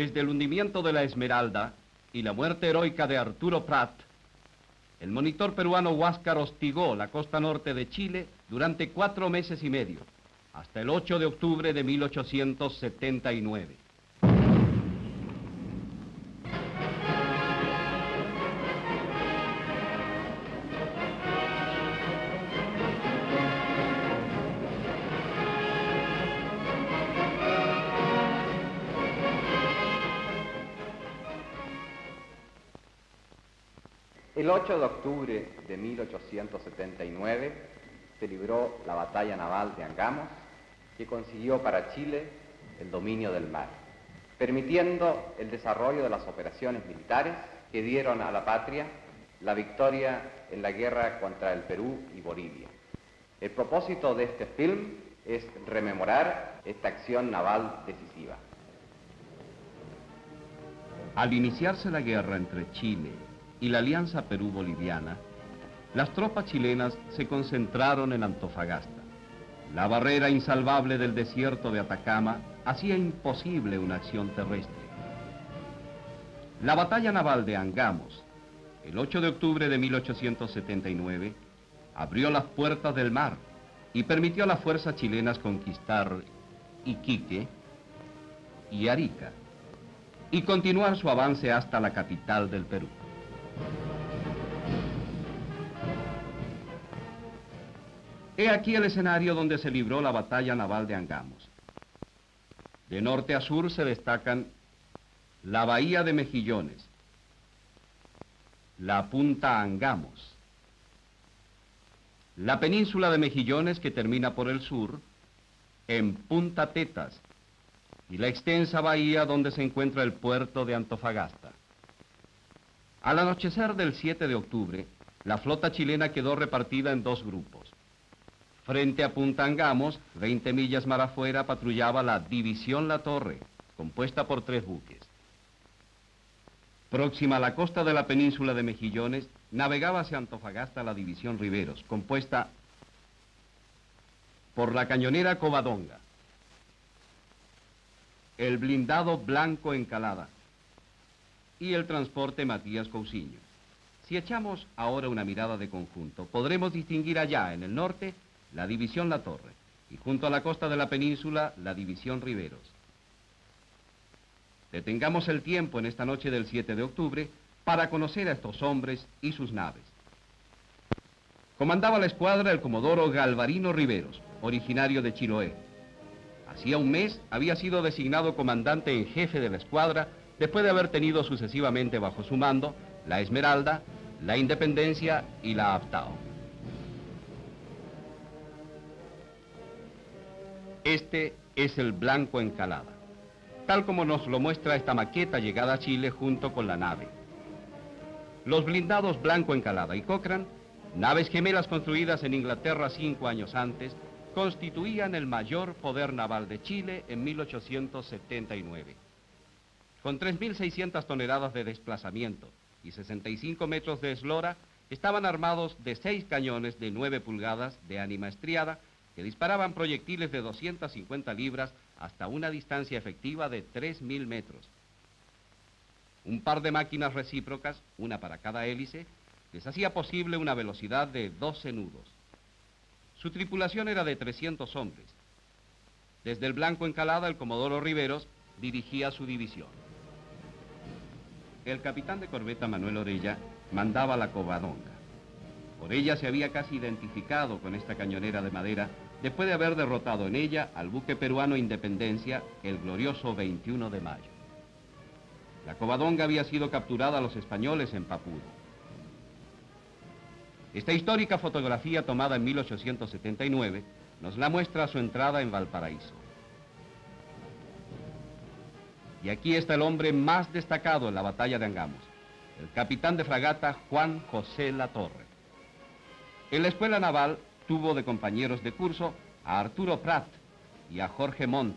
Desde el hundimiento de la Esmeralda y la muerte heroica de Arturo Prat, el monitor peruano Huáscar hostigó la costa norte de Chile durante 4 meses y medio, hasta el 8 de octubre de 1879. El 8 de octubre de 1879 se libró la batalla naval de Angamos, que consiguió para Chile el dominio del mar, permitiendo el desarrollo de las operaciones militares que dieron a la patria la victoria en la guerra contra el Perú y Bolivia. El propósito de este film es rememorar esta acción naval decisiva. Al iniciarse la guerra entre Chile y la Alianza Perú-Boliviana, las tropas chilenas se concentraron en Antofagasta. La barrera insalvable del desierto de Atacama hacía imposible una acción terrestre. La batalla naval de Angamos, el 8 de octubre de 1879, abrió las puertas del mar y permitió a las fuerzas chilenas conquistar Iquique y Arica y continuar su avance hasta la capital del Perú. He aquí el escenario donde se libró la batalla naval de Angamos. De norte a sur se destacan la bahía de Mejillones, la punta Angamos, la península de Mejillones que termina por el sur en Punta Tetas y la extensa bahía donde se encuentra el puerto de Antofagasta. Al anochecer del 7 de octubre, la flota chilena quedó repartida en 2 grupos. Frente a Punta Angamos, 20 millas mar afuera, patrullaba la División La Torre, compuesta por 3 buques. Próxima a la costa de la península de Mejillones, navegaba hacia Antofagasta la División Riveros, compuesta por la cañonera Covadonga, el blindado Blanco Encalada y el transporte Matías Cousiño. Si echamos ahora una mirada de conjunto, podremos distinguir allá, en el norte, la División La Torre, y junto a la costa de la península, la División Riveros. Detengamos el tiempo en esta noche del 7 de octubre para conocer a estos hombres y sus naves. Comandaba la escuadra el comodoro Galvarino Riveros, originario de Chiloé. Hacía un mes había sido designado comandante en jefe de la escuadra, después de haber tenido sucesivamente bajo su mando la Esmeralda, la Independencia y la Aptao. Este es el Blanco Encalada, tal como nos lo muestra esta maqueta llegada a Chile junto con la nave. Los blindados Blanco Encalada y Cochrane, naves gemelas construidas en Inglaterra 5 años antes, constituían el mayor poder naval de Chile en 1879. Con 3.600 toneladas de desplazamiento y 65 metros de eslora, estaban armados de 6 cañones de 9 pulgadas de ánima estriada que disparaban proyectiles de 250 libras hasta una distancia efectiva de 3.000 metros. Un par de máquinas recíprocas, una para cada hélice, les hacía posible una velocidad de 12 nudos. Su tripulación era de 300 hombres. Desde el Blanco Encalada, el comodoro Riveros dirigía su división. El capitán de corbeta Manuel Orella mandaba la Covadonga. Orella se había casi identificado con esta cañonera de madera después de haber derrotado en ella al buque peruano Independencia el glorioso 21 de mayo. La Covadonga había sido capturada a los españoles en Papuro. Esta histórica fotografía tomada en 1879 nos la muestra a su entrada en Valparaíso. Y aquí está el hombre más destacado en la batalla de Angamos, el capitán de fragata Juan José Latorre. En la escuela naval tuvo de compañeros de curso a Arturo Prat y a Jorge Montt,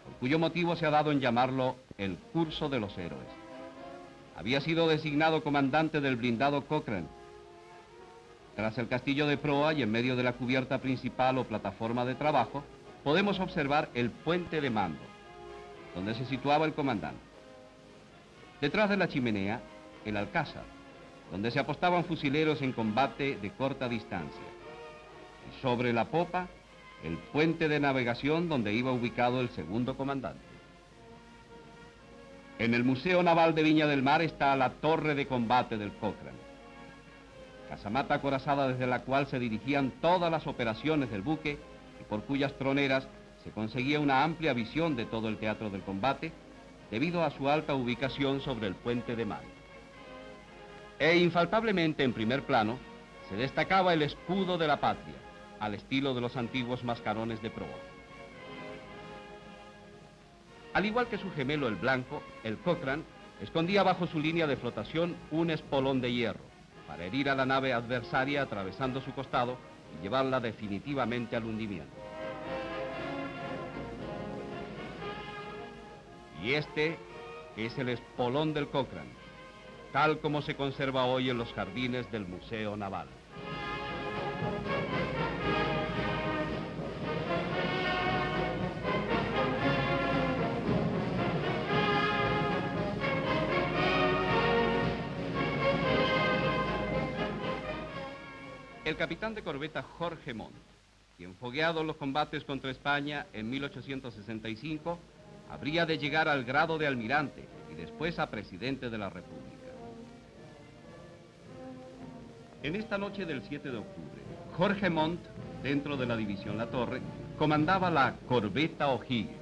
por cuyo motivo se ha dado en llamarlo el curso de los héroes. Había sido designado comandante del blindado Cochrane. Tras el castillo de proa y en medio de la cubierta principal o plataforma de trabajo, podemos observar el puente de mando, donde se situaba el comandante. Detrás de la chimenea, el alcázar, donde se apostaban fusileros en combate de corta distancia. Y sobre la popa, el puente de navegación donde iba ubicado el segundo comandante. En el Museo Naval de Viña del Mar está la torre de combate del Cochrane, casamata acorazada desde la cual se dirigían todas las operaciones del buque y por cuyas troneras se conseguía una amplia visión de todo el teatro del combate debido a su alta ubicación sobre el puente de mar. E infaltablemente en primer plano se destacaba el escudo de la patria, al estilo de los antiguos mascarones de proa. Al igual que su gemelo el blanco, el Cochrane escondía bajo su línea de flotación un espolón de hierro para herir a la nave adversaria atravesando su costado y llevarla definitivamente al hundimiento. Y este es el espolón del Cochrane, tal como se conserva hoy en los jardines del Museo Naval. El capitán de corbeta Jorge Montt, quien fogueado los combates contra España en 1865, habría de llegar al grado de almirante y después a presidente de la República. En esta noche del 7 de octubre, Jorge Montt, dentro de la división La Torre, comandaba la corbeta O'Higgins.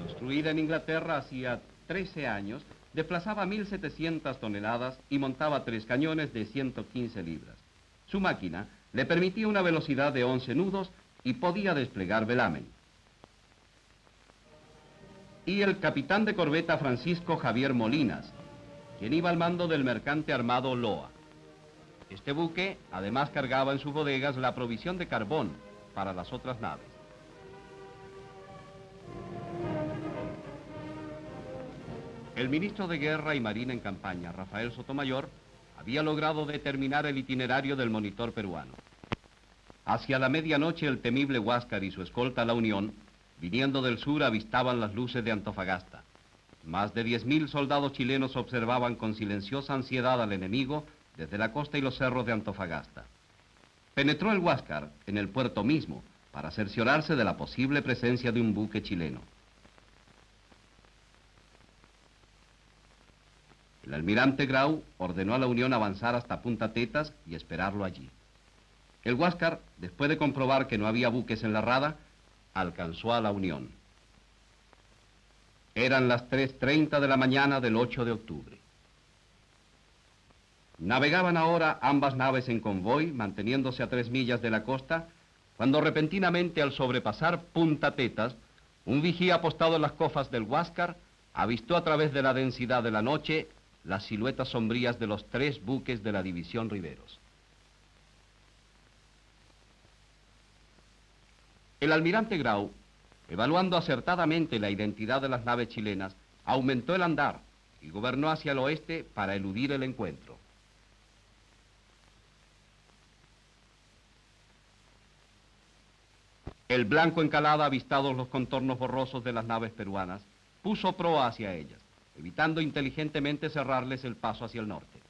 Construida en Inglaterra hacía 13 años, desplazaba 1.700 toneladas y montaba 3 cañones de 115 libras. Su máquina le permitía una velocidad de 11 nudos y podía desplegar velamen. Y el capitán de corbeta Francisco Javier Molinas, quien iba al mando del mercante armado Loa. Este buque además cargaba en sus bodegas la provisión de carbón para las otras naves. El ministro de Guerra y Marina en campaña, Rafael Sotomayor, había logrado determinar el itinerario del monitor peruano. Hacia la medianoche el temible Huáscar y su escolta La Unión, viniendo del sur, avistaban las luces de Antofagasta. Más de 10.000 soldados chilenos observaban con silenciosa ansiedad al enemigo desde la costa y los cerros de Antofagasta. Penetró el Huáscar en el puerto mismo para cerciorarse de la posible presencia de un buque chileno. El almirante Grau ordenó a La Unión avanzar hasta Punta Tetas y esperarlo allí. El Huáscar, después de comprobar que no había buques en la rada, alcanzó a La Unión. Eran las 3:30 de la mañana del 8 de octubre. Navegaban ahora ambas naves en convoy, manteniéndose a 3 millas de la costa, cuando repentinamente al sobrepasar Punta Tetas, un vigía apostado en las cofas del Huáscar avistó a través de la densidad de la noche las siluetas sombrías de los 3 buques de la división Riveros. El almirante Grau, evaluando acertadamente la identidad de las naves chilenas, aumentó el andar y gobernó hacia el oeste para eludir el encuentro. El Blanco Encalada, avistados los contornos borrosos de las naves peruanas, puso proa hacia ellas, evitando inteligentemente cerrarles el paso hacia el norte.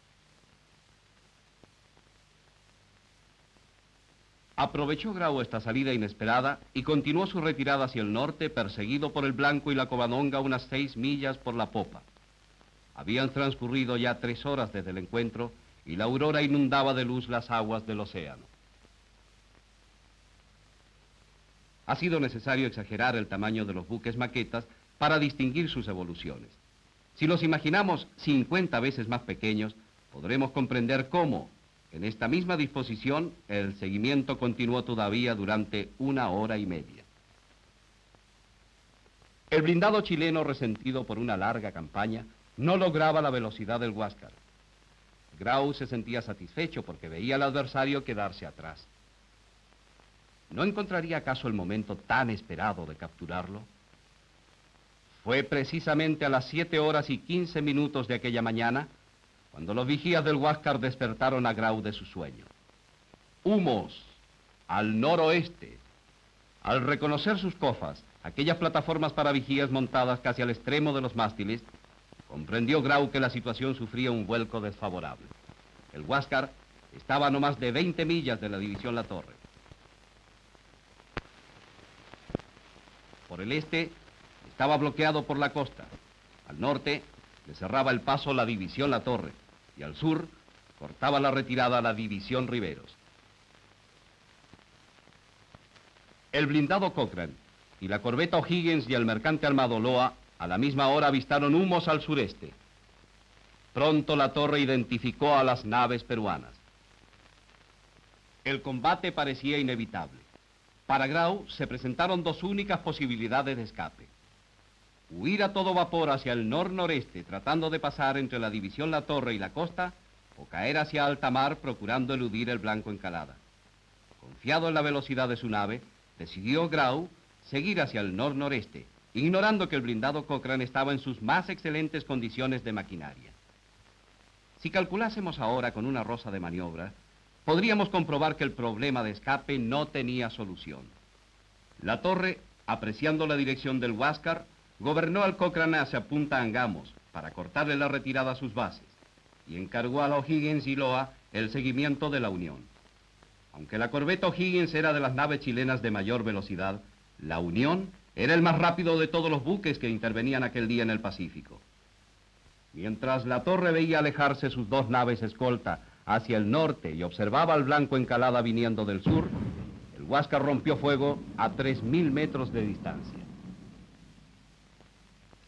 Aprovechó Grau esta salida inesperada y continuó su retirada hacia el norte, perseguido por el Blanco y la Covadonga unas 6 millas por la popa. Habían transcurrido ya 3 horas desde el encuentro y la aurora inundaba de luz las aguas del océano. Ha sido necesario exagerar el tamaño de los buques maquetas para distinguir sus evoluciones. Si los imaginamos 50 veces más pequeños, podremos comprender cómo, en esta misma disposición, el seguimiento continuó todavía durante 1 hora y media. El blindado chileno, resentido por una larga campaña, no lograba la velocidad del Huáscar. Grau se sentía satisfecho porque veía al adversario quedarse atrás. ¿No encontraría acaso el momento tan esperado de capturarlo? Fue precisamente a las 7:15 de aquella mañana cuando los vigías del Huáscar despertaron a Grau de su sueño. Humos al noroeste. Al reconocer sus cofas, aquellas plataformas para vigías montadas casi al extremo de los mástiles, comprendió Grau que la situación sufría un vuelco desfavorable. El Huáscar estaba a no más de 20 millas de la división La Torre. Por el este, estaba bloqueado por la costa. Al norte, le cerraba el paso la división La Torre, y al sur, cortaba la retirada a la división Riveros. El blindado Cochrane y la corbeta O'Higgins y el mercante armado Loa a la misma hora avistaron humos al sureste. Pronto La Torre identificó a las naves peruanas. El combate parecía inevitable. Para Grau se presentaron dos únicas posibilidades de escape: huir a todo vapor hacia el nor-noreste tratando de pasar entre la división La Torre y la costa, o caer hacia alta mar procurando eludir el Blanco Encalada. Confiado en la velocidad de su nave, decidió Grau seguir hacia el nor-noreste, ignorando que el blindado Cochrane estaba en sus más excelentes condiciones de maquinaria. Si calculásemos ahora con una rosa de maniobra, podríamos comprobar que el problema de escape no tenía solución. La Torre, apreciando la dirección del Huáscar, gobernó al Cochrane hacia Punta Angamos para cortarle la retirada a sus bases y encargó a O'Higgins y Loa el seguimiento de la Unión. Aunque la corbeta O'Higgins era de las naves chilenas de mayor velocidad, la Unión era el más rápido de todos los buques que intervenían aquel día en el Pacífico. Mientras La Torre veía alejarse sus dos naves escolta hacia el norte y observaba al Blanco Encalada viniendo del sur, el Huáscar rompió fuego a 3.000 metros de distancia.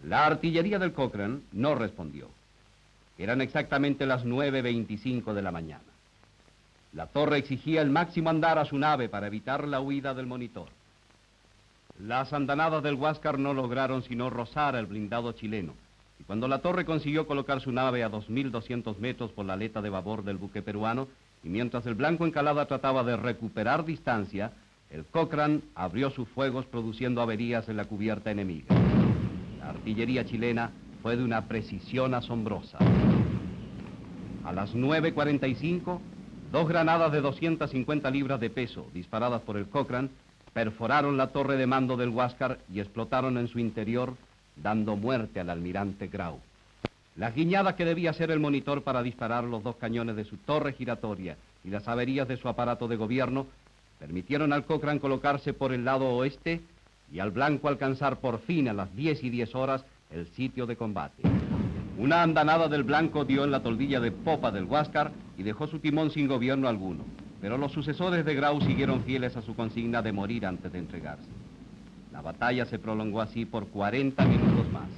La artillería del Cochrane no respondió. Eran exactamente las 9:25 de la mañana. La Torre exigía el máximo andar a su nave para evitar la huida del monitor. Las andanadas del Huáscar no lograron sino rozar el blindado chileno, y cuando La Torre consiguió colocar su nave a 2.200 metros por la aleta de babor del buque peruano, y mientras el Blanco Encalada trataba de recuperar distancia, el Cochrane abrió sus fuegos produciendo averías en la cubierta enemiga. La artillería chilena fue de una precisión asombrosa. A las 9:45, dos granadas de 250 libras de peso, disparadas por el Cochrane, perforaron la torre de mando del Huáscar y explotaron en su interior, dando muerte al almirante Grau. Las guiñadas que debía hacer el monitor para disparar los dos cañones de su torre giratoria y las averías de su aparato de gobierno permitieron al Cochrane colocarse por el lado oeste y al Blanco alcanzar por fin a las 10:10 el sitio de combate. Una andanada del Blanco dio en la toldilla de popa del Huáscar y dejó su timón sin gobierno alguno, pero los sucesores de Grau siguieron fieles a su consigna de morir antes de entregarse. La batalla se prolongó así por 40 minutos más.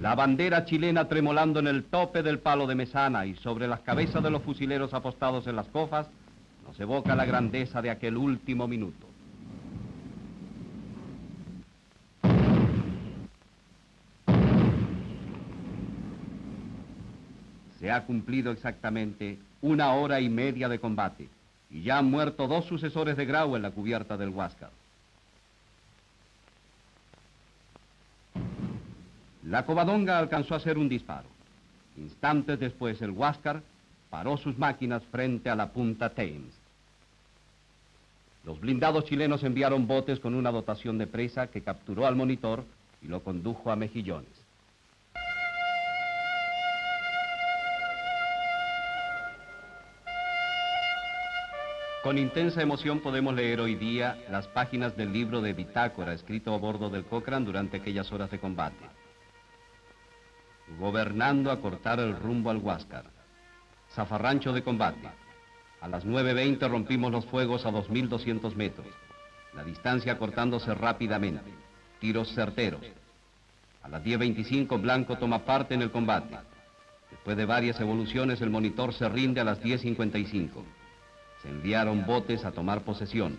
La bandera chilena tremolando en el tope del palo de mesana y sobre las cabezas de los fusileros apostados en las cofas, nos evoca la grandeza de aquel último minuto. Se ha cumplido exactamente 1 hora y media de combate y ya han muerto dos sucesores de Grau en la cubierta del Huáscar. La Covadonga alcanzó a hacer un disparo. Instantes después el Huáscar paró sus máquinas frente a la punta Thames. Los blindados chilenos enviaron botes con una dotación de presa que capturó al monitor y lo condujo a Mejillones. Con intensa emoción podemos leer hoy día las páginas del libro de bitácora escrito a bordo del Cochrane durante aquellas horas de combate. Gobernando a cortar el rumbo al Huáscar. Zafarrancho de combate. A las 9:20 rompimos los fuegos a 2.200 metros. La distancia cortándose rápidamente. Tiros certeros. A las 10:25 Blanco toma parte en el combate. Después de varias evoluciones el monitor se rinde a las 10:55. Se enviaron botes a tomar posesión.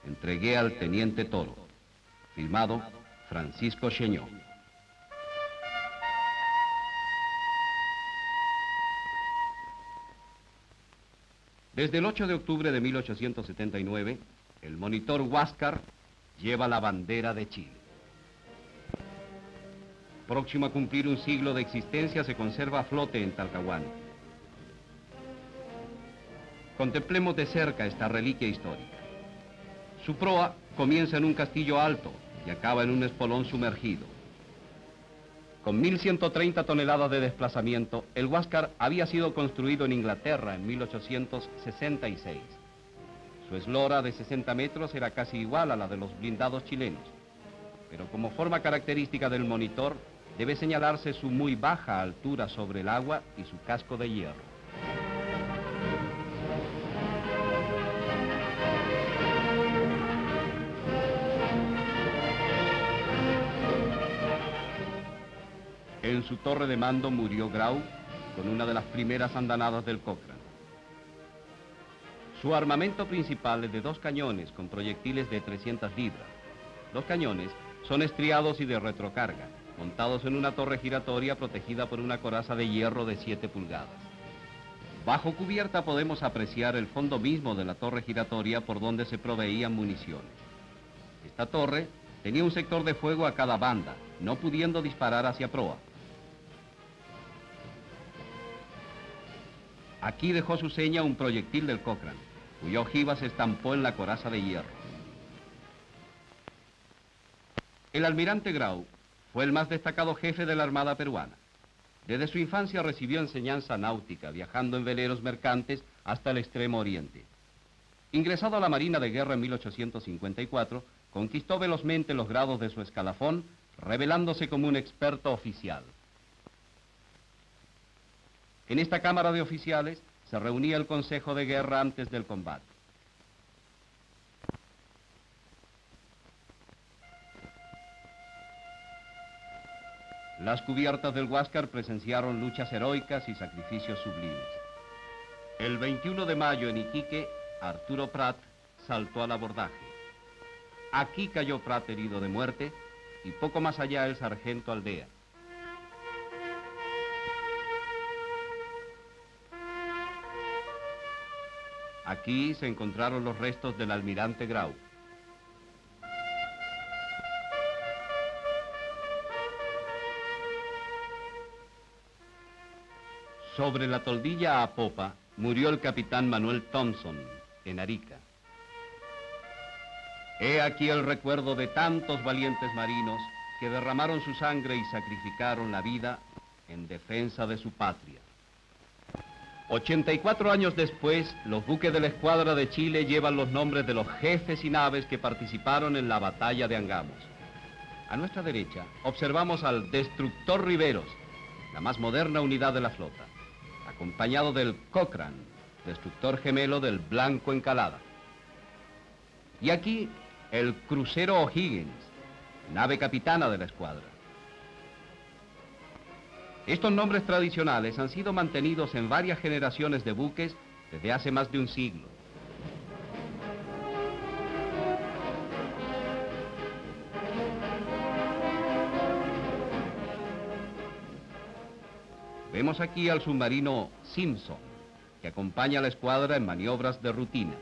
Entregué al teniente Toro. Firmado Francisco Cheñó. Desde el 8 de octubre de 1879, el monitor Huáscar lleva la bandera de Chile. Próximo a cumplir un siglo de existencia, se conserva a flote en Talcahuano. Contemplemos de cerca esta reliquia histórica. Su proa comienza en un castillo alto y acaba en un espolón sumergido. Con 1.130 toneladas de desplazamiento, el Huáscar había sido construido en Inglaterra en 1866. Su eslora de 60 metros era casi igual a la de los blindados chilenos, pero como forma característica del monitor, debe señalarse su muy baja altura sobre el agua y su casco de hierro. En su torre de mando murió Grau con una de las primeras andanadas del Cochrane. Su armamento principal es de 2 cañones con proyectiles de 300 libras. Los cañones son estriados y de retrocarga, montados en una torre giratoria protegida por una coraza de hierro de 7 pulgadas. Bajo cubierta podemos apreciar el fondo mismo de la torre giratoria por donde se proveían municiones. Esta torre tenía un sector de fuego a cada banda, no pudiendo disparar hacia proa. Aquí dejó su seña un proyectil del Cochrane, cuya ojiva se estampó en la coraza de hierro. El almirante Grau fue el más destacado jefe de la Armada peruana. Desde su infancia recibió enseñanza náutica, viajando en veleros mercantes hasta el Extremo Oriente. Ingresado a la Marina de Guerra en 1854, conquistó velozmente los grados de su escalafón, revelándose como un experto oficial. En esta Cámara de Oficiales se reunía el Consejo de Guerra antes del combate. Las cubiertas del Huáscar presenciaron luchas heroicas y sacrificios sublimes. El 21 de mayo en Iquique, Arturo Prat saltó al abordaje. Aquí cayó Prat herido de muerte y poco más allá el sargento Aldea. Aquí se encontraron los restos del almirante Grau. Sobre la toldilla a popa murió el capitán Manuel Thompson, en Arica. He aquí el recuerdo de tantos valientes marinos que derramaron su sangre y sacrificaron la vida en defensa de su patria. 84 años después, los buques de la Escuadra de Chile llevan los nombres de los jefes y naves que participaron en la batalla de Angamos. A nuestra derecha, observamos al Destructor Riveros, la más moderna unidad de la flota, acompañado del Cochrane, destructor gemelo del Blanco Encalada. Y aquí, el crucero O'Higgins, nave capitana de la escuadra. Estos nombres tradicionales han sido mantenidos en varias generaciones de buques desde hace más de un siglo. Vemos aquí al submarino Simpson, que acompaña a la escuadra en maniobras de rutina.